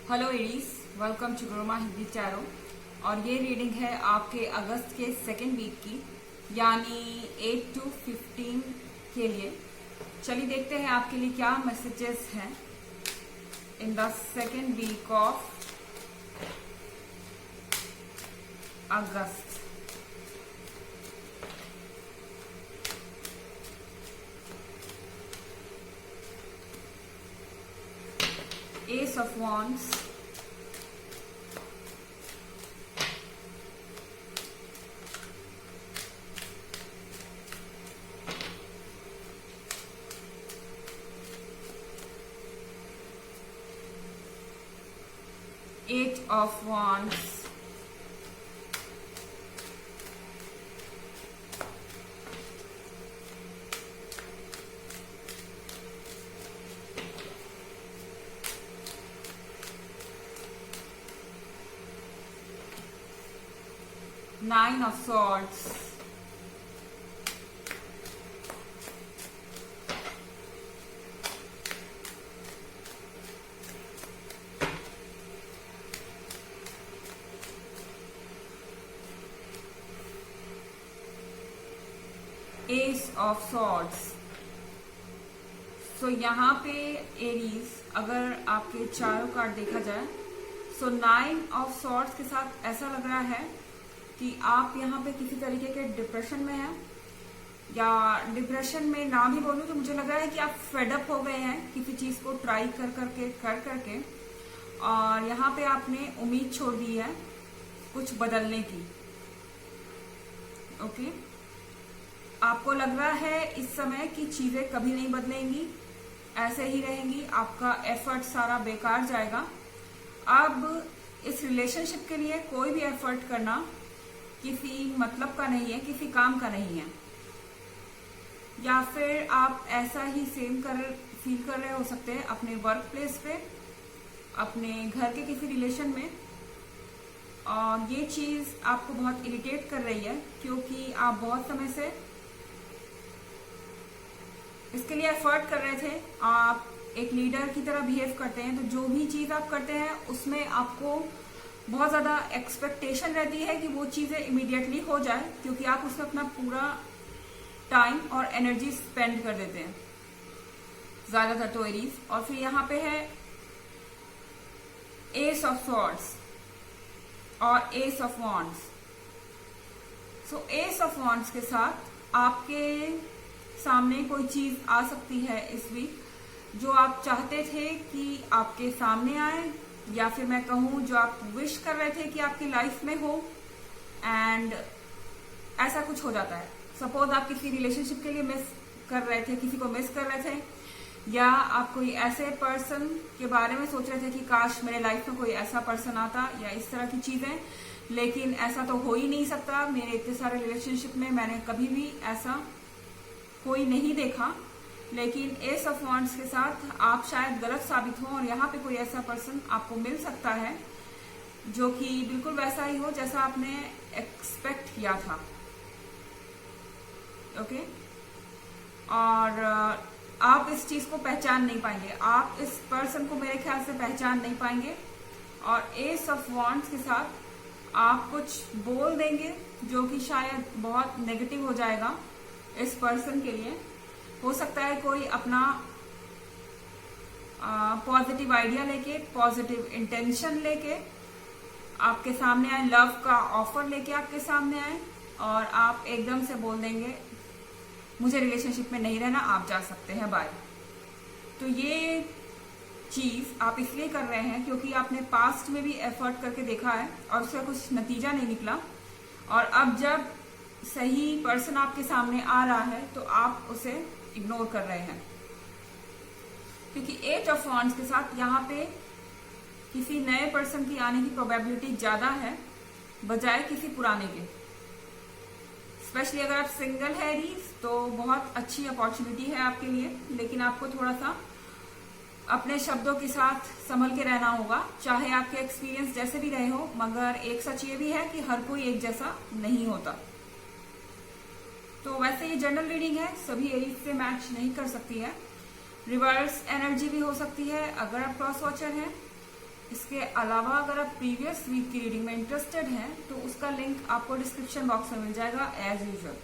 Hello Aries, welcome to Gurumaa Hindi tarot. और ये reading है आपके अगस्त के सेकेंड वीक की, यानी 8 to 15 के लिए। चलिए देखते हैं आपके लिए क्या मैसेजेस हैं in the second week of August. Ace of Wands, Eight of Wands, Nine of Swords, Ace of Swords। सो यहाँ पे एरीज, अगर आपके चारों कार्ड देखा जाए, सो नाइन ऑफ सॉर्ड्स के साथ ऐसा लग रहा है कि आप यहाँ पे किसी तरीके के डिप्रेशन में हैं, या डिप्रेशन में ना भी बोलूं तो मुझे लग रहा है कि आप फेडअप हो गए हैं किसी चीज को ट्राई कर करके, और यहाँ पे आपने उम्मीद छोड़ दी है कुछ बदलने की। ओके, आपको लग रहा है इस समय कि चीजें कभी नहीं बदलेंगी, ऐसे ही रहेंगी, आपका एफर्ट सारा बेकार जाएगा। अब इस रिलेशनशिप के लिए कोई भी एफर्ट करना किसी मतलब का नहीं है, किसी काम का नहीं है, या फिर आप ऐसा ही फील कर रहे हो सकते हैं अपने वर्क प्लेस पे, अपने घर के किसी रिलेशन में। और ये चीज आपको बहुत इरिटेट कर रही है, क्योंकि आप बहुत समय से इसके लिए एफर्ट कर रहे थे। आप एक लीडर की तरह बिहेव करते हैं, तो जो भी चीज आप करते हैं उसमें आपको बहुत ज्यादा एक्सपेक्टेशन रहती है कि वो चीजें इमीडिएटली हो जाए, क्योंकि आप उसमें अपना पूरा टाइम और एनर्जी स्पेंड कर देते हैं ज्यादातर तो एरीज। और फिर यहाँ पे है एस ऑफ सॉर्ड्स और S of wands. So S of wands के साथ आपके सामने कोई चीज आ सकती है इस वीक, जो आप चाहते थे कि आपके सामने आए, या फिर मैं कहूं जो आप विश कर रहे थे कि आपकी लाइफ में हो, एंड ऐसा कुछ हो जाता है। सपोज आप किसी रिलेशनशिप के लिए मिस कर रहे थे, किसी को मिस कर रहे थे, या आप कोई ऐसे पर्सन के बारे में सोच रहे थे कि काश मेरे लाइफ में कोई ऐसा पर्सन आता, या इस तरह की चीजें, लेकिन ऐसा तो हो ही नहीं सकता। मेरे इतने सारे रिलेशनशिप में मैंने कभी भी ऐसा कोई नहीं देखा, लेकिन एस ऑफ वॉन्ड्स के साथ आप शायद गलत साबित हो, और यहाँ पे कोई ऐसा पर्सन आपको मिल सकता है जो कि बिल्कुल वैसा ही हो जैसा आपने एक्सपेक्ट किया था। ओके, और आप इस चीज को पहचान नहीं पाएंगे, आप इस पर्सन को मेरे ख्याल से पहचान नहीं पाएंगे। और एस ऑफ वॉन्ड्स के साथ आप कुछ बोल देंगे जो कि शायद बहुत नेगेटिव हो जाएगा इस पर्सन के लिए। हो सकता है कोई अपना पॉजिटिव आइडिया लेके, पॉजिटिव इंटेंशन लेके आपके सामने आए, लव का ऑफर लेके आपके सामने आए, और आप एकदम से बोल देंगे मुझे रिलेशनशिप में नहीं रहना, आप जा सकते हैं, बाय। तो ये चीज आप इसलिए कर रहे हैं क्योंकि आपने पास्ट में भी एफर्ट करके देखा है और उसका कुछ नतीजा नहीं निकला, और अब जब सही पर्सन आपके सामने आ रहा है तो आप उसे इग्नोर कर रहे हैं, क्योंकि एट ऑफ वॉन्ड्स के साथ यहाँ पे किसी नए पर्सन की आने की प्रोबेबिलिटी ज्यादा है बजाय किसी पुराने के। स्पेशली अगर आप सिंगल है एरीज, तो बहुत अच्छी अपॉर्चुनिटी है आपके लिए, लेकिन आपको थोड़ा सा अपने शब्दों के साथ संभल के रहना होगा, चाहे आपके एक्सपीरियंस जैसे भी रहे हो। मगर एक सच ये भी है कि हर कोई एक जैसा नहीं होता। तो वैसे ये जनरल रीडिंग है, सभी एरीज से मैच नहीं कर सकती है। रिवर्स एनर्जी भी हो सकती है अगर आप क्रॉस वॉचर हैं, इसके अलावा अगर आप प्रीवियस वीक की रीडिंग में इंटरेस्टेड हैं तो उसका लिंक आपको डिस्क्रिप्शन बॉक्स में मिल जाएगा एज यूजुअल।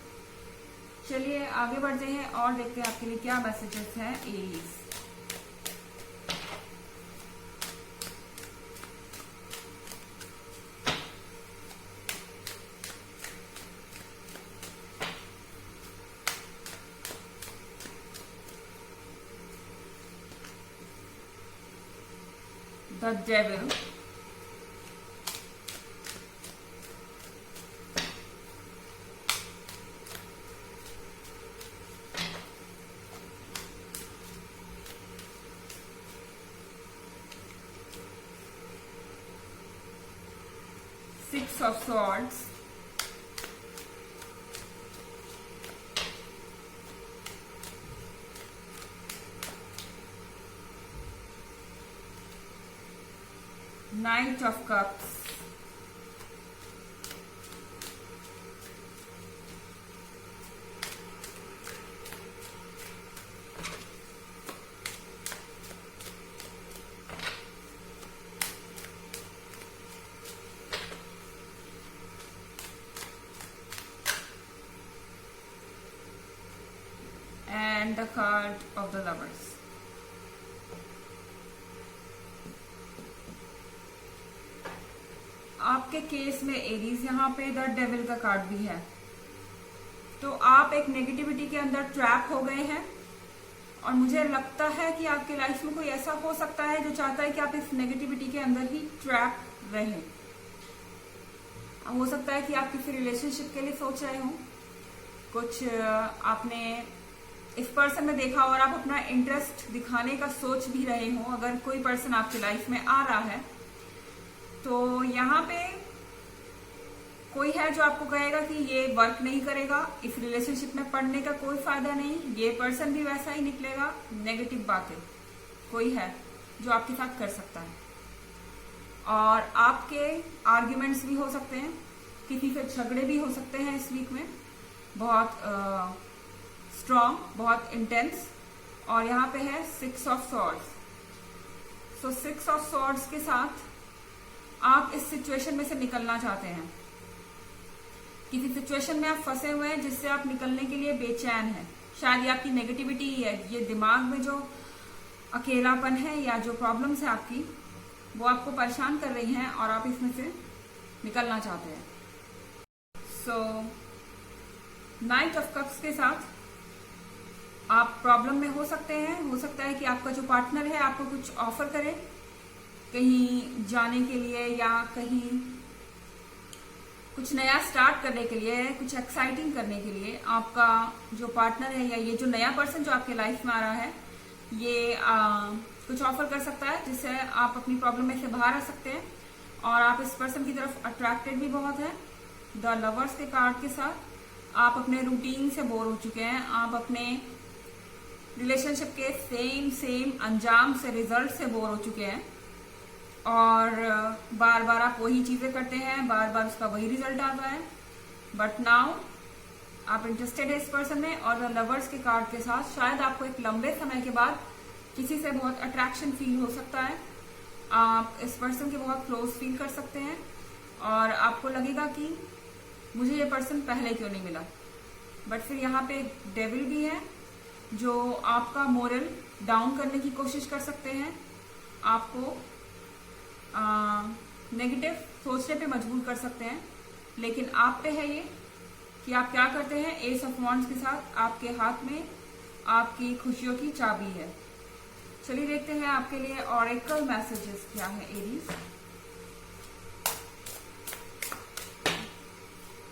चलिए आगे बढ़ते हैं और देखते हैं आपके लिए क्या मैसेजेस हैं Aries. The Devil, Six of Swords, Knight of Cups, and the card of the Lovers. आपके केस में एरीज यहाँ पे द डेविल का कार्ड भी है, तो आप एक नेगेटिविटी के अंदर ट्रैप हो गए हैं और मुझे लगता है कि आपकी लाइफ में कोई ऐसा हो सकता है जो चाहता है कि आप इस नेगेटिविटी के अंदर ही ट्रैप रहें। हो सकता है कि आप किसी रिलेशनशिप के लिए सोच रहे हो, कुछ आपने इस पर्सन में देखा और आप अपना इंटरेस्ट दिखाने का सोच भी रहे हो। अगर कोई पर्सन आपकी लाइफ में आ रहा है तो यहाँ पे कोई है जो आपको कहेगा कि ये वर्क नहीं करेगा, इस रिलेशनशिप में पढ़ने का कोई फायदा नहीं, ये पर्सन भी वैसा ही निकलेगा। नेगेटिव बातें कोई है जो आपके साथ कर सकता है और आपके आर्ग्यूमेंट्स भी हो सकते हैं, किसी से झगड़े भी हो सकते हैं इस वीक में, बहुत स्ट्रॉन्ग, बहुत इंटेंस। और यहाँ पे है 6 of swords. So 6 of swords के साथ आप इस सिचुएशन में से निकलना चाहते हैं। किसी सिचुएशन में आप फंसे हुए हैं जिससे आप निकलने के लिए बेचैन हैं। शायद ये आपकी नेगेटिविटी ही है, ये दिमाग में जो अकेलापन है या जो प्रॉब्लम्स है आपकी, वो आपको परेशान कर रही हैं और आप इसमें से निकलना चाहते हैं। सो नाइट ऑफ कप्स के साथ आप प्रॉब्लम में हो सकते हैं। हो सकता है कि आपका जो पार्टनर है आपको कुछ ऑफर करे कहीं जाने के लिए या कहीं कुछ नया स्टार्ट करने के लिए, कुछ एक्साइटिंग करने के लिए। आपका जो पार्टनर है या ये जो नया पर्सन जो आपके लाइफ में आ रहा है, ये कुछ ऑफर कर सकता है जिससे आप अपनी प्रॉब्लम में से बाहर आ सकते हैं और आप इस पर्सन की तरफ अट्रैक्टेड भी बहुत है। द लवर्स के कार्ड के साथ आप अपने रूटीन से बोर हो चुके हैं, आप अपने रिलेशनशिप के सेम अंजाम से, रिजल्ट से बोर हो चुके हैं और बार बार आप वही चीजें करते हैं, बार बार उसका वही रिजल्ट आता है। बट नाउ आप इंटरेस्टेड है इस पर्सन में और द लवर्स के कार्ड के साथ शायद आपको एक लंबे समय के बाद किसी से बहुत अट्रैक्शन फील हो सकता है। आप इस पर्सन के बहुत क्लोज फील कर सकते हैं और आपको लगेगा कि मुझे ये पर्सन पहले क्यों नहीं मिला। बट फिर यहाँ पे डेविल भी है जो आपका मोरल डाउन करने की कोशिश कर सकते हैं, आपको नेगेटिव सोचने पे मजबूर कर सकते हैं। लेकिन आप पे है ये कि आप क्या करते हैं। एस ऑफ वॉन्ड्स के साथ आपके हाथ में आपकी खुशियों की चाबी है। चलिए देखते हैं आपके लिए ऑरेकल मैसेजेस क्या है Aries.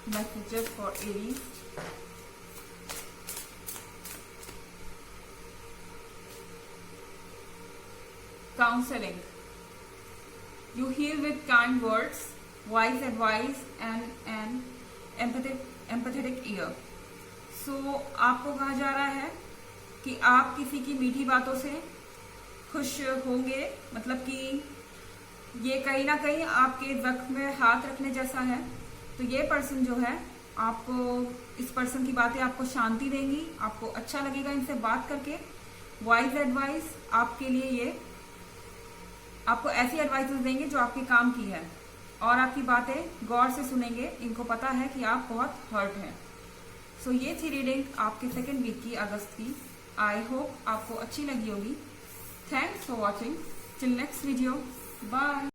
Messages for Aries. Counselling. You heal with kind words, wise advice and an empathetic ear. So आपको कहा जा रहा है कि आप किसी की मीठी बातों से खुश होंगे, मतलब कि ये कहीं ना कहीं आपके जख्म में हाथ रखने जैसा है। तो ये पर्सन जो है आपको, इस पर्सन की बातें आपको शांति देंगी, आपको अच्छा लगेगा इनसे बात करके। वाइज एडवाइस आपके लिए ये आपको ऐसी एडवाइसेस देंगे जो आपके काम की है और आपकी बातें गौर से सुनेंगे। इनको पता है कि आप बहुत हर्ट हैं। सो ये थी रीडिंग आपके सेकेंड वीक की, अगस्त की। आई होप आपको अच्छी लगी होगी। Thanks for watching. Till next video, bye.